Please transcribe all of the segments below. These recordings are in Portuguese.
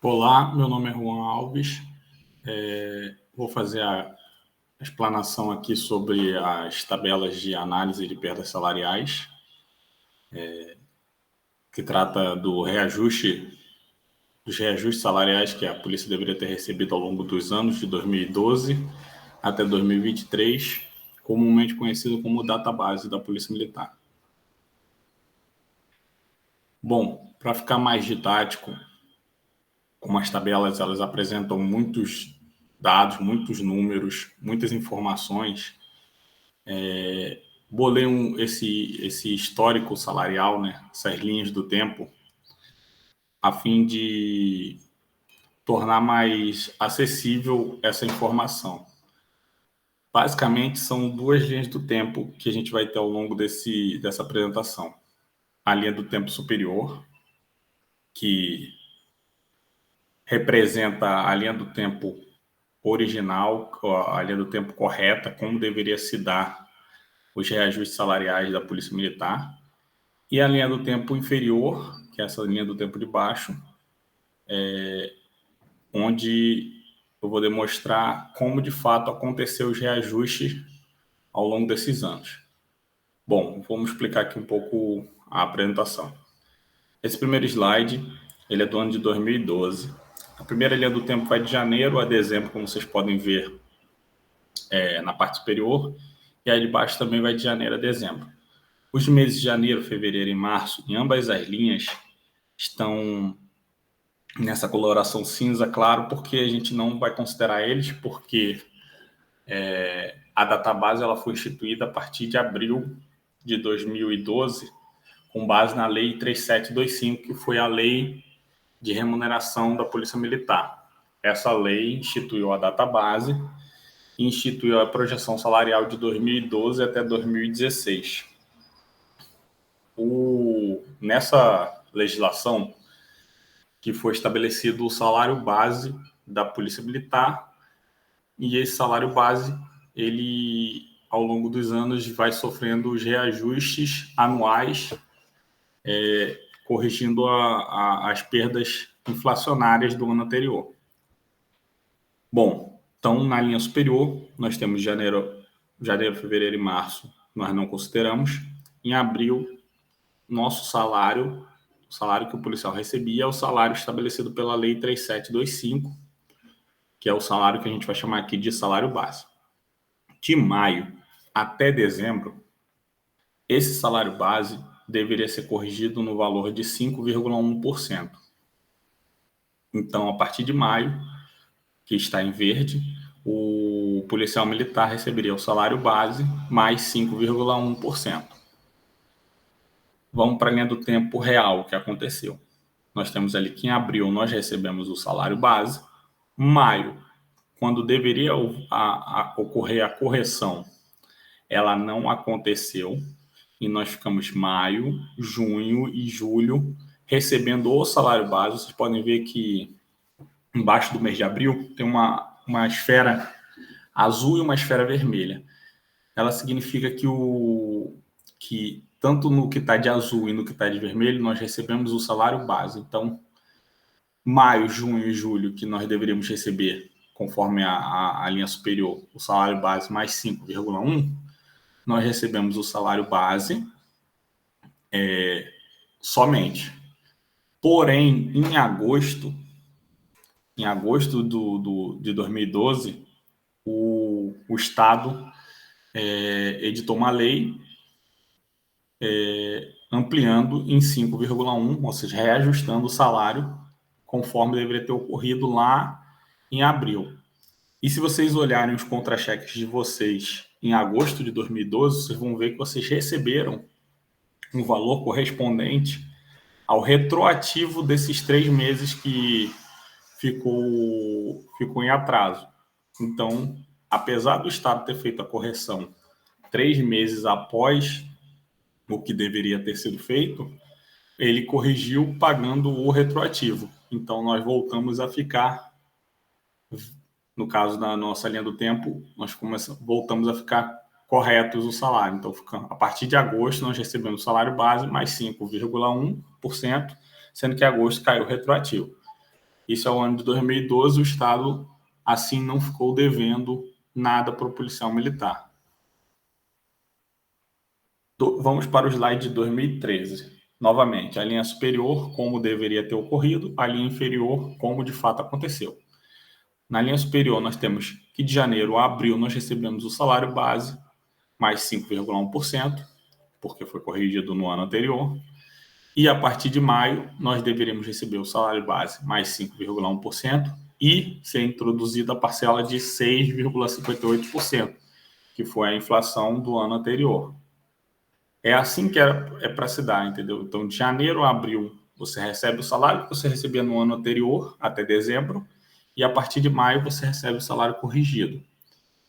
Olá, meu nome é Juan Alves. Vou fazer a explanação aqui sobre as tabelas de análise de perdas salariais, que trata dos reajustes salariais que a polícia deveria ter recebido ao longo dos anos de 2012 até 2023, comumente conhecido como database da Polícia Militar. Bom, para ficar mais didático, como as tabelas elas apresentam muitos dados, muitos números, muitas informações, bolei esse histórico salarial, né, essas linhas do tempo, a fim de tornar mais acessível essa informação. Basicamente, são duas linhas do tempo que a gente vai ter ao longo dessa apresentação. A linha do tempo superior, que representa a linha do tempo original, a linha do tempo correta, como deveria se dar os reajustes salariais da Polícia Militar, e a linha do tempo inferior, que é essa linha do tempo de baixo, onde eu vou demonstrar como de fato aconteceu os reajustes ao longo desses anos. Bom, vamos explicar aqui um pouco a apresentação. Esse primeiro slide, ele é do ano de 2012. A primeira linha do tempo vai de janeiro a dezembro, como vocês podem ver na parte superior, e a de baixo também vai de janeiro a dezembro. Os meses de janeiro, fevereiro e março, em ambas as linhas, estão nessa coloração cinza, claro, porque a gente não vai considerar eles, porque a database ela foi instituída a partir de abril de 2012, com base na Lei 3725, que foi a lei de remuneração da Polícia Militar. Essa lei instituiu a database e instituiu a projeção salarial de 2012 até 2016. Nessa legislação, que foi estabelecido o salário base da Polícia Militar, e esse salário base, ele, ao longo dos anos, vai sofrendo os reajustes anuais, corrigindo as perdas inflacionárias do ano anterior. Bom, então, na linha superior, nós temos janeiro, fevereiro e março, nós não consideramos. Em abril, nosso salário, o salário que o policial recebia, é o salário estabelecido pela Lei 3725, que é o salário que a gente vai chamar aqui de salário base. De maio até dezembro, esse salário base deveria ser corrigido no valor de 5,1%. Então, a partir de maio, que está em verde, o policial militar receberia o salário base mais 5,1%. Vamos para a linha do tempo real, o que aconteceu. Nós temos ali que em abril nós recebemos o salário base, maio, quando deveria ocorrer a correção, ela não aconteceu, e nós ficamos maio, junho e julho recebendo o salário base. Vocês podem ver que embaixo do mês de abril tem uma esfera azul e uma esfera vermelha. Ela significa que tanto no que está de azul e no que está de vermelho, nós recebemos o salário base. Então, maio, junho e julho, que nós deveríamos receber, conforme a linha superior, o salário base mais 5,1%, nós recebemos o salário base somente. Porém, em agosto de 2012, o Estado editou uma lei ampliando em 5,1%, ou seja, reajustando o salário conforme deveria ter ocorrido lá em abril. E se vocês olharem os contra-cheques de vocês em agosto de 2012, vocês vão ver que vocês receberam um valor correspondente ao retroativo desses 3 meses que ficou em atraso. Então, apesar do Estado ter feito a correção 3 meses após o que deveria ter sido feito, ele corrigiu pagando o retroativo. Então, nós voltamos a ficar, no caso da nossa linha do tempo, nós voltamos a ficar corretos o salário. Então, a partir de agosto, nós recebemos o salário base mais 5,1%, sendo que agosto caiu retroativo. Isso é o ano de 2012, o Estado, assim, não ficou devendo nada para o policial militar. Vamos para o slide de 2013. Novamente, a linha superior, como deveria ter ocorrido, a linha inferior, como de fato aconteceu. Na linha superior, nós temos que de janeiro a abril nós recebemos o salário base mais 5,1%, porque foi corrigido no ano anterior. E a partir de maio, nós deveríamos receber o salário base mais 5,1% e ser introduzida a parcela de 6,58%, que foi a inflação do ano anterior. É assim que é para se dar, entendeu? Então, de janeiro a abril, você recebe o salário que você recebia no ano anterior, até dezembro, e a partir de maio você recebe o salário corrigido.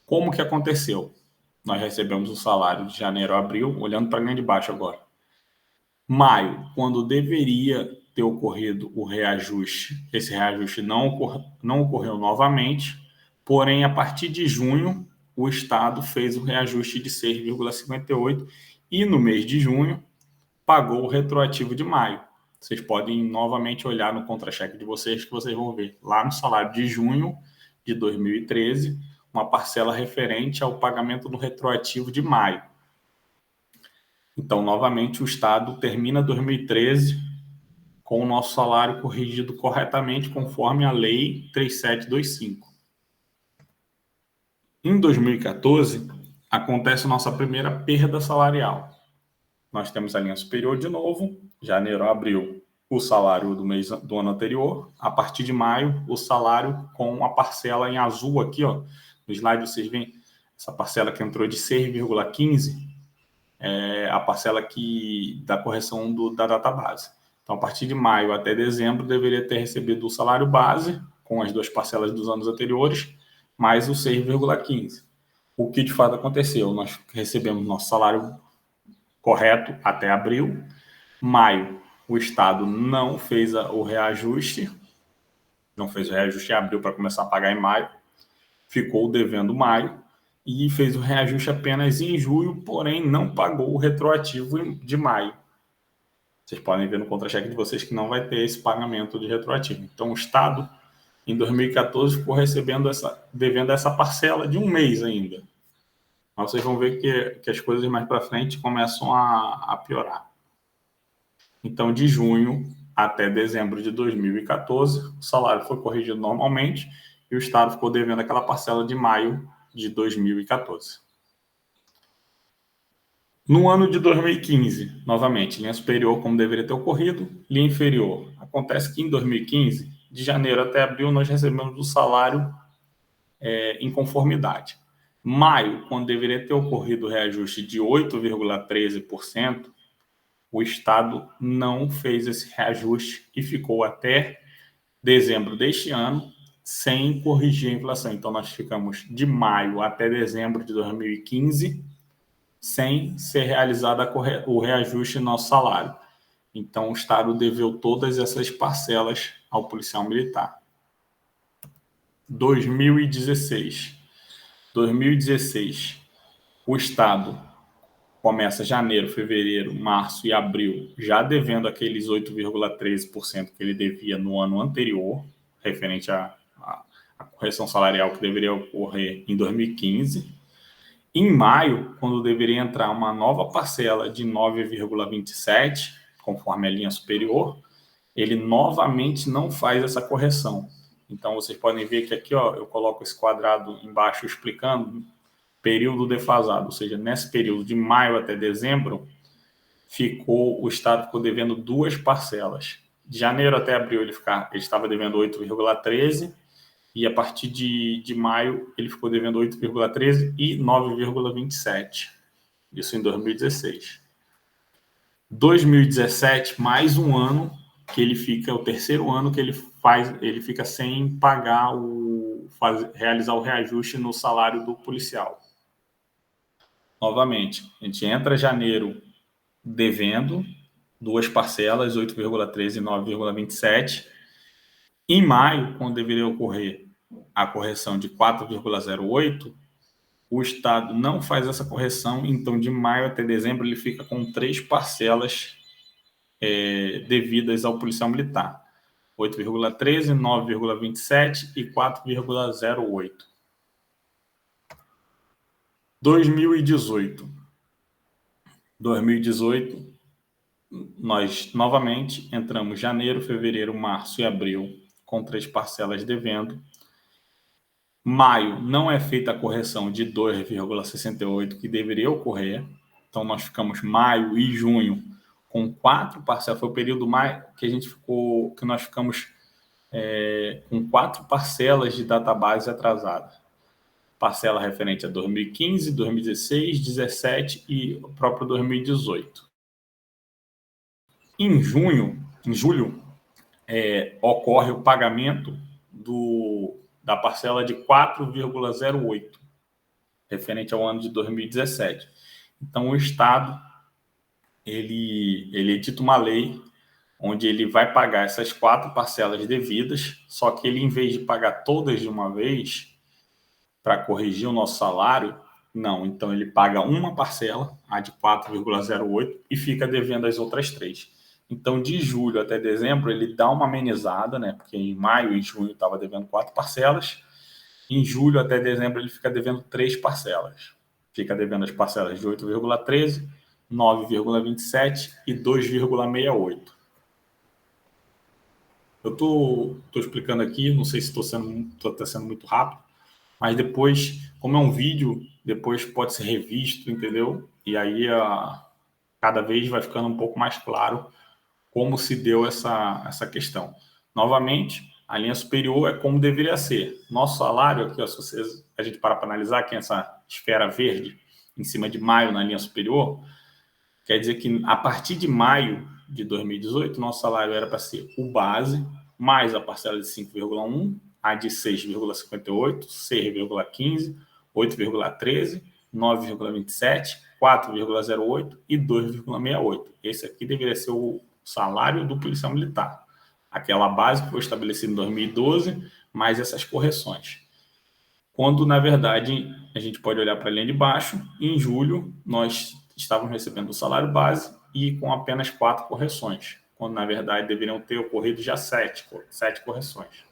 Como que aconteceu? Nós recebemos o salário de janeiro a abril, olhando para a linha de baixo agora. Maio, quando deveria ter ocorrido o reajuste, esse reajuste não ocorreu novamente, porém, a partir de junho, o Estado fez o reajuste de 6,58% e no mês de junho pagou o retroativo de maio. Vocês podem novamente olhar no contra-cheque de vocês, que vocês vão ver lá no salário de junho de 2013, uma parcela referente ao pagamento do retroativo de maio. Então, novamente, o Estado termina 2013 com o nosso salário corrigido corretamente conforme a Lei 3725. Em 2014, acontece a nossa primeira perda salarial. Nós temos a linha superior de novo, janeiro a abril, o salário do ano anterior. A partir de maio, o salário com a parcela em azul aqui, ó. No slide vocês veem essa parcela que entrou de 6,15%, a parcela da correção da database. Então, a partir de maio até dezembro, deveria ter recebido o salário base, com as duas parcelas dos anos anteriores, mais o 6,15%. O que de fato aconteceu? Nós recebemos nosso salário correto até abril. Maio, o Estado não fez o reajuste, não fez o reajuste em abril para começar a pagar em maio, ficou devendo maio, e fez o reajuste apenas em julho, porém não pagou o retroativo de maio. Vocês podem ver no contra-cheque de vocês que não vai ter esse pagamento de retroativo. Então, o Estado, em 2014, ficou devendo essa parcela de um mês ainda. Mas vocês vão ver que as coisas mais para frente começam a piorar. Então, de junho até dezembro de 2014, o salário foi corrigido normalmente e o Estado ficou devendo aquela parcela de maio de 2014. No ano de 2015, novamente, linha superior como deveria ter ocorrido, linha inferior. Acontece que em 2015, de janeiro até abril, nós recebemos o salário em conformidade. Maio, quando deveria ter ocorrido o reajuste de 8,13%, o Estado não fez esse reajuste e ficou até dezembro deste ano sem corrigir a inflação. Então, nós ficamos de maio até dezembro de 2015 sem ser realizado o reajuste no nosso salário. Então, o Estado deveu todas essas parcelas ao policial militar. 2016. O Estado começa janeiro, fevereiro, março e abril já devendo aqueles 8,13% que ele devia no ano anterior, referente à correção salarial que deveria ocorrer em 2015. Em maio, quando deveria entrar uma nova parcela de 9,27%, conforme a linha superior, ele novamente não faz essa correção. Então, vocês podem ver que aqui, ó, eu coloco esse quadrado embaixo explicando período defasado, ou seja, nesse período de maio até dezembro, o Estado ficou devendo duas parcelas. De janeiro até abril ele estava devendo 8,13%, e a partir de maio ele ficou devendo 8,13% e 9,27%. Isso em 2016. 2017, mais um ano que ele fica, o terceiro ano que ele fica sem pagar realizar o reajuste no salário do policial. Novamente, a gente entra janeiro devendo duas parcelas, 8,13% e 9,27%. Em maio, quando deveria ocorrer a correção de 4,08%, o Estado não faz essa correção, então de maio até dezembro ele fica com 3 parcelas devidas ao policial militar: 8,13, 9,27 e 4,08. 2018, nós novamente entramos janeiro, fevereiro, março e abril com 3 parcelas devendo. Maio não é feita a correção de 2,68 que deveria ocorrer. Então nós ficamos maio e junho com 4 parcelas. Foi o período mais que nós ficamos com 4 parcelas de database atrasada. Parcela referente a 2015, 2016, 2017 e o próprio 2018. Em julho, ocorre o pagamento da parcela de 4,08, referente ao ano de 2017. Então, o Estado ele edita uma lei onde ele vai pagar essas 4 parcelas devidas, só que ele, em vez de pagar todas de uma vez para corrigir o nosso salário, não. Então, ele paga uma parcela, a de 4,08, e fica devendo as outras 3. Então, de julho até dezembro, ele dá uma amenizada, né? Porque em maio e junho estava devendo 4 parcelas. Em julho até dezembro, ele fica devendo 3 parcelas. Fica devendo as parcelas de 8,13, 9,27 e 2,68. Eu estou explicando aqui, não sei se estou sendo muito rápido, mas depois, como é um vídeo, depois pode ser revisto, entendeu? E aí cada vez vai ficando um pouco mais claro como se deu essa questão. Novamente, a linha superior é como deveria ser. Nosso salário, aqui, ó, se a gente para analisar aqui essa esfera verde, em cima de maio na linha superior, quer dizer que a partir de maio de 2018, nosso salário era para ser o base, mais a parcela de 5,1, a de 6,58, 6,15, 8,13, 9,27, 4,08 e 2,68. Esse aqui deveria ser o salário do policial militar. Aquela base que foi estabelecida em 2012, mais essas correções. Quando, na verdade, a gente pode olhar para a linha de baixo, em julho nós estávamos recebendo o salário base e com apenas 4 correções, quando, na verdade, deveriam ter ocorrido já 7 correções.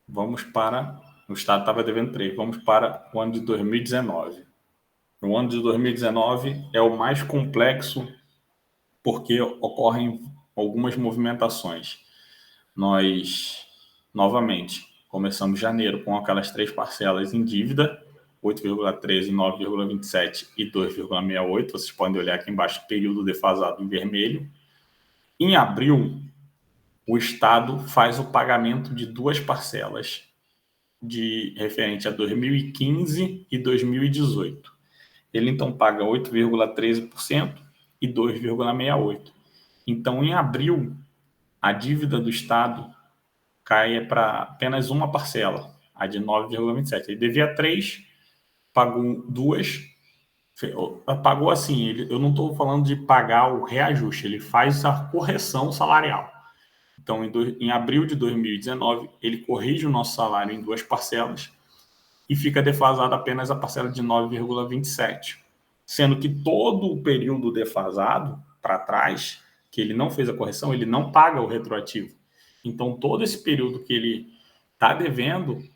Vamos para... O Estado estava devendo 3. Vamos para o ano de 2019. O ano de 2019 é o mais complexo porque ocorrem algumas movimentações. Nós, novamente, começamos janeiro com aquelas 3 parcelas em dívida, 8,13, 9,27 e 2,68. Vocês podem olhar aqui embaixo, período defasado em vermelho. Em abril, o Estado faz o pagamento de 2 parcelas referente a 2015 e 2018. Ele, então, paga 8,13% e 2,68%. Então, em abril, a dívida do Estado cai para apenas uma parcela, a de 9,27. Ele devia 3, pagou 2, pagou assim, eu não estou falando de pagar o reajuste, ele faz a correção salarial. Então, em abril de 2019, ele corrige o nosso salário em 2 parcelas e fica defasada apenas a parcela de 9,27. Sendo que todo o período defasado para trás, que ele não fez a correção, ele não paga o retroativo. Então, todo esse período que ele está devendo,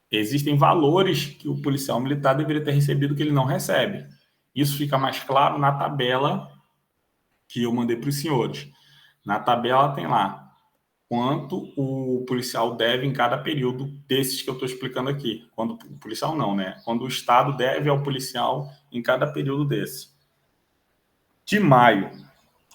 existem valores que o policial militar deveria ter recebido que ele não recebe. Isso fica mais claro na tabela que eu mandei para os senhores. Na tabela tem lá quanto o policial deve em cada período desses que eu estou explicando aqui. Quando o policial não, né? Quando o Estado deve ao policial em cada período desse. De maio,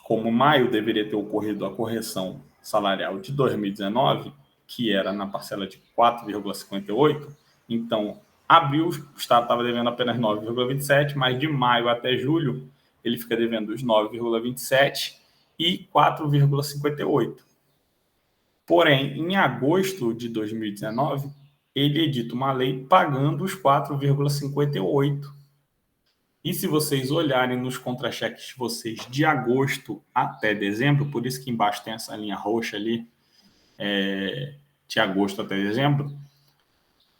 como maio deveria ter ocorrido a correção salarial de 2019, que era na parcela de 4,58, então, abril, o Estado estava devendo apenas 9,27, mas de maio até julho, ele fica devendo os 9,27 e 4,58. Porém, em agosto de 2019, ele edita uma lei pagando os 4,58. E se vocês olharem nos contra-cheques de vocês de agosto até dezembro, por isso que embaixo tem essa linha roxa ali, de agosto até dezembro,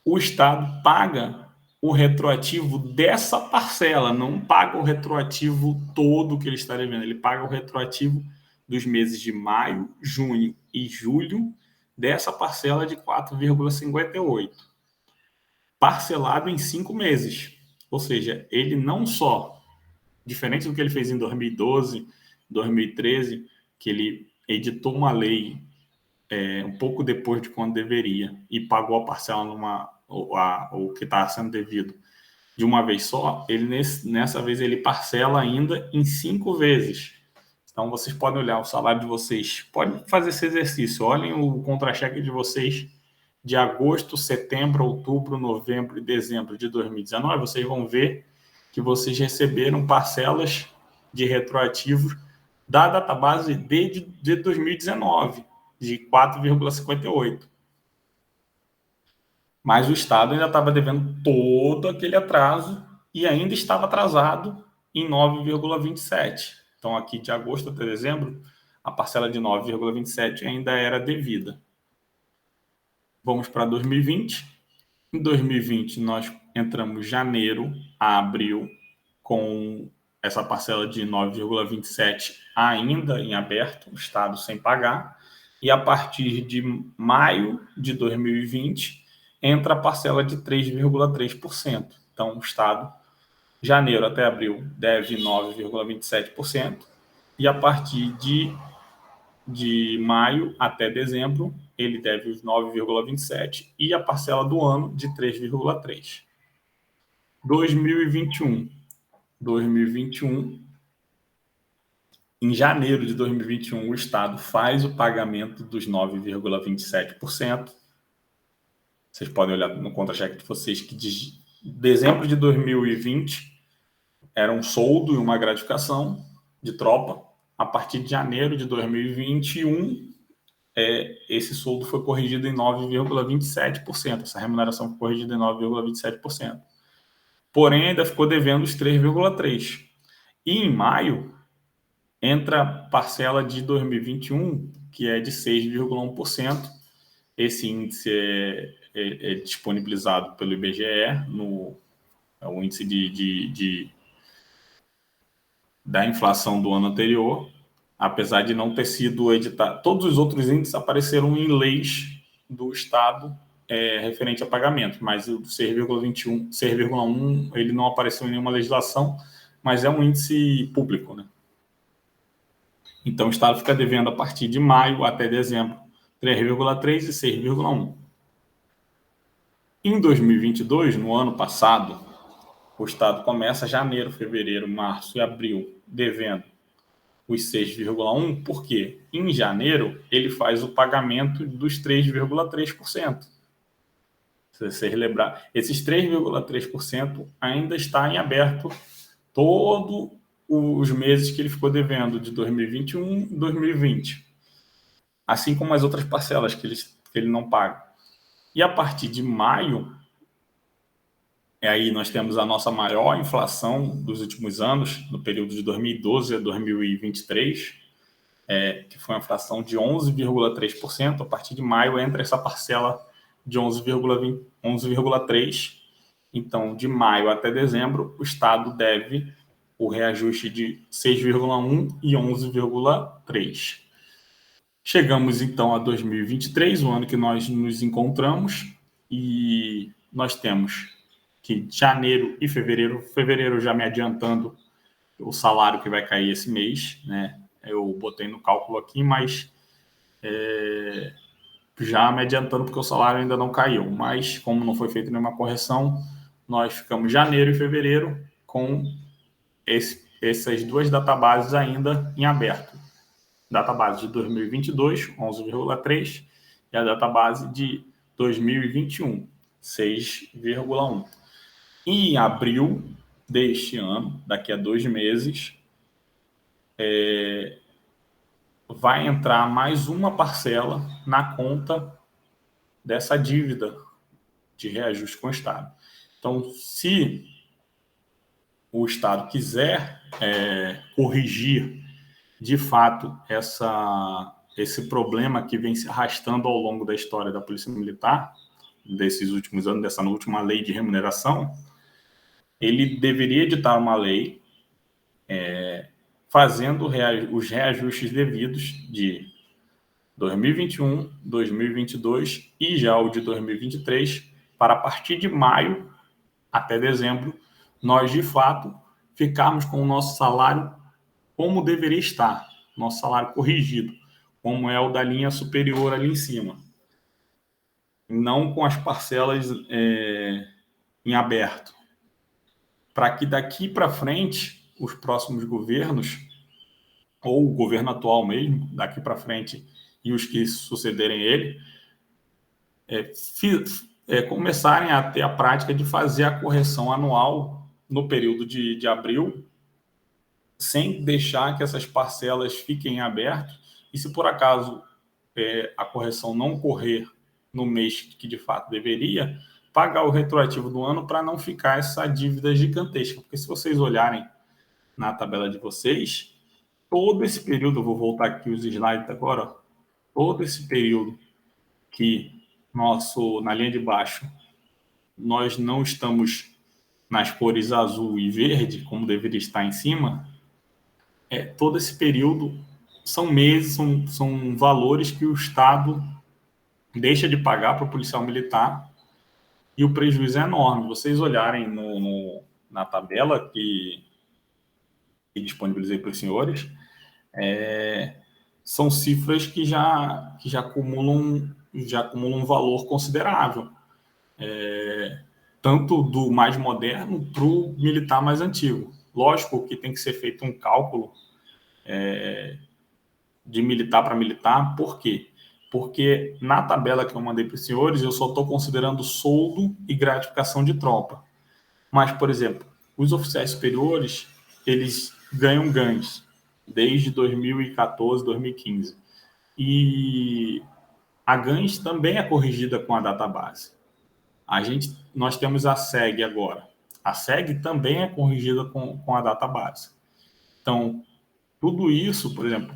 o Estado paga o retroativo dessa parcela, não paga o retroativo todo que ele está devendo, ele paga o retroativo dos meses de maio, junho e julho dessa parcela de 4,58, parcelado em 5 meses. Ou seja, ele não só, diferente do que ele fez em 2012, 2013, que ele editou uma lei um pouco depois de quando deveria e pagou a parcela o que está sendo devido de uma vez só, ele nessa vez ele parcela ainda em 5 vezes. Então vocês podem olhar o salário de vocês, podem fazer esse exercício, olhem o contra-cheque de vocês de agosto, setembro, outubro, novembro e dezembro de 2019, vocês vão ver que vocês receberam parcelas de retroativos da database de 2019, de 4,58. Mas o Estado ainda estava devendo todo aquele atraso e ainda estava atrasado em 9,27. Então, aqui de agosto até dezembro, a parcela de 9,27 ainda era devida. Vamos para 2020. Em 2020, nós entramos janeiro a abril com essa parcela de 9,27 ainda em aberto, o Estado sem pagar. E a partir de maio de 2020, entra a parcela de 3,3%. Então, o Estado, janeiro até abril, deve 9,27%. E a partir de maio até dezembro, ele deve os 9,27% e a parcela do ano de 3,3%. 2021, em janeiro de 2021, o Estado faz o pagamento dos 9,27%. Vocês podem olhar no contra-cheque de vocês que de dezembro de 2020 era um soldo e uma gratificação de tropa. A partir de janeiro de 2021, esse soldo foi corrigido em 9,27%. Essa remuneração foi corrigida em 9,27%. Porém, ainda ficou devendo os 3,3%. E em maio, entra a parcela de 2021, que é de 6,1%. Esse índice é disponibilizado pelo IBGE, é o índice da inflação do ano anterior, apesar de não ter sido editado. Todos os outros índices apareceram em leis do Estado referente a pagamento, mas o 6,21, 6,1, ele não apareceu em nenhuma legislação, mas é um índice público, né? Então, o Estado fica devendo a partir de maio até dezembro 3,3 e 6,1. Em 2022, no ano passado, o Estado começa janeiro, fevereiro, março e abril devendo os 6,1, porque em janeiro ele faz o pagamento dos 3,3%. Se vocês lembrar, esses 3,3% ainda está em aberto todos os meses que ele ficou devendo, de 2021 e 2020. Assim como as outras parcelas que ele não paga. E a partir de maio, aí nós temos a nossa maior inflação dos últimos anos, no período de 2012 a 2023, que foi uma inflação de 11,3%. A partir de maio entra essa parcela de 11,3%. Então, de maio até dezembro, o Estado deve o reajuste de 6,1% e 11,3%. Chegamos, então, a 2023, o ano que nós nos encontramos, e nós temos que janeiro e fevereiro já me adiantando o salário que vai cair esse mês, né? Eu botei no cálculo aqui, mas já me adiantando porque o salário ainda não caiu. Mas, como não foi feita nenhuma correção, nós ficamos janeiro e fevereiro com essas duas databases ainda em aberto. Database de 2022, 11,3%, e a database de 2021, 6,1%. E em abril deste ano, daqui a 2 meses, vai entrar mais uma parcela na conta dessa dívida de reajuste com o Estado. Então, se o Estado quiser corrigir de fato esse problema que vem se arrastando ao longo da história da Polícia Militar, desses últimos anos, dessa última lei de remuneração, ele deveria editar uma lei fazendo os reajustes devidos de 2021, 2022 e já o de 2023, para a partir de maio até dezembro, nós de fato ficarmos com o nosso salário como deveria estar, nosso salário corrigido, como é o da linha superior ali em cima, não com as parcelas em aberto, para que daqui para frente os próximos governos, ou o governo atual mesmo, daqui para frente, e os que sucederem ele, começarem a ter a prática de fazer a correção anual no período de abril, sem deixar que essas parcelas fiquem em aberto, e se por acaso a correção não ocorrer no mês que de fato deveria, pagar o retroativo do ano para não ficar essa dívida gigantesca. Porque se vocês olharem na tabela de vocês, todo esse período, eu vou voltar aqui os slides agora, ó, todo esse período que na linha de baixo, nós não estamos nas cores azul e verde, como deveria estar em cima, todo esse período são meses, são valores que o Estado deixa de pagar para o policial militar e o prejuízo é enorme. Vocês olharem na tabela que disponibilizei para os senhores, são cifras que já acumulam um valor considerável, tanto do mais moderno para o militar mais antigo. Lógico que tem que ser feito um cálculo de militar para militar. Por quê? Porque na tabela que eu mandei para os senhores, eu só estou considerando soldo e gratificação de tropa. Mas, por exemplo, os oficiais superiores, eles ganham ganhos desde 2014, 2015. E a GANS também é corrigida com a database. Nós temos a SEG agora. A SEG também é corrigida com a database. Então, tudo isso, por exemplo,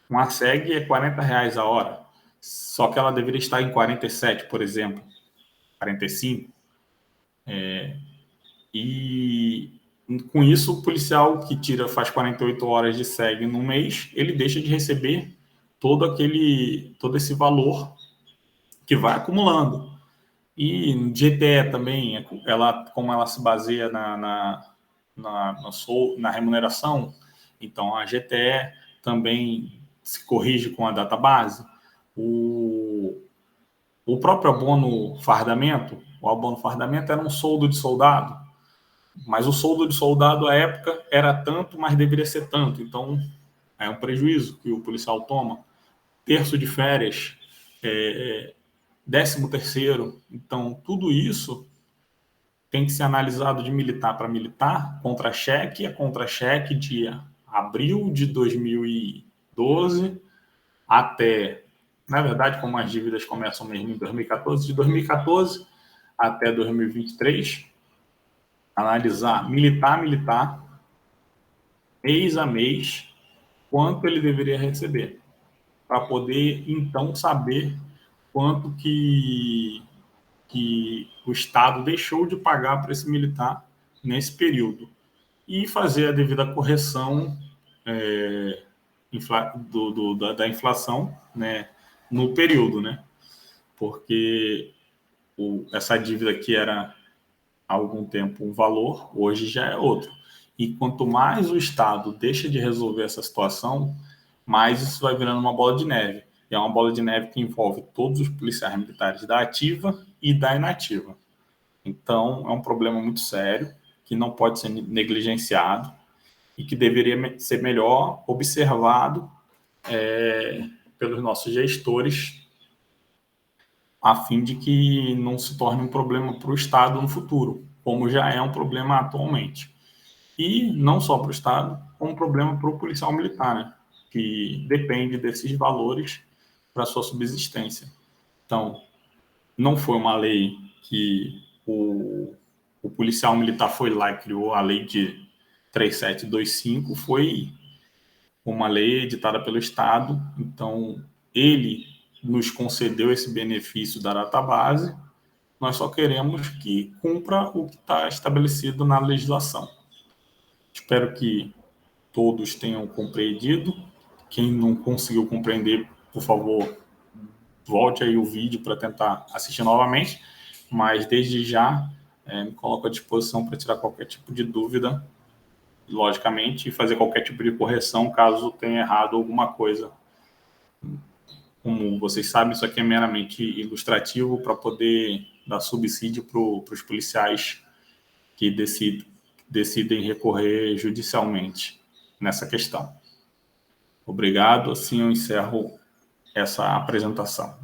uma SEG é R$40 a hora, só que ela deveria estar em 47, por exemplo, 45. E com isso, o policial que faz 48 horas de SEG no mês, ele deixa de receber todo esse valor que vai acumulando. E GTE também, como ela se baseia na remuneração, então a GTE também se corrige com a database. O próprio abono fardamento, o abono fardamento era um soldo de soldado, mas o soldo de soldado à época era tanto, mas deveria ser tanto. Então, é um prejuízo que o policial toma. Terço de férias, 13º. Então, tudo isso tem que ser analisado de militar para militar, contra-cheque a contra-cheque de abril de 2012 até, na verdade, como as dívidas começam mesmo em 2014, de 2014 até 2023, analisar militar a militar, mês a mês, quanto ele deveria receber, para poder, então, saber quanto que o Estado deixou de pagar para esse militar nesse período e fazer a devida correção da inflação, né, no período, né? Porque essa dívida que era há algum tempo um valor, hoje já é outro. E quanto mais o Estado deixa de resolver essa situação, mais isso vai virando uma bola de neve. E é uma bola de neve que envolve todos os policiais militares da ativa e da inativa. Então, é um problema muito sério, que não pode ser negligenciado e que deveria ser melhor observado pelos nossos gestores, a fim de que não se torne um problema para o Estado no futuro, como já é um problema atualmente. E não só para o Estado, como um problema para o policial militar, né? Que depende desses valores para sua subsistência. Então, não foi uma lei que o policial militar foi lá e criou a lei de 3725, foi uma lei editada pelo Estado, então ele nos concedeu esse benefício da database Nós só queremos que cumpra o que está estabelecido na legislação. Espero que todos tenham compreendido. Quem não conseguiu compreender, por favor, volte aí o vídeo para tentar assistir novamente. Mas desde já, me coloco à disposição para tirar qualquer tipo de dúvida, logicamente, e fazer qualquer tipo de correção caso tenha errado alguma coisa. Como vocês sabem, isso aqui é meramente ilustrativo para poder dar subsídio para os policiais que decidem recorrer judicialmente nessa questão. Obrigado, assim eu encerro essa apresentação.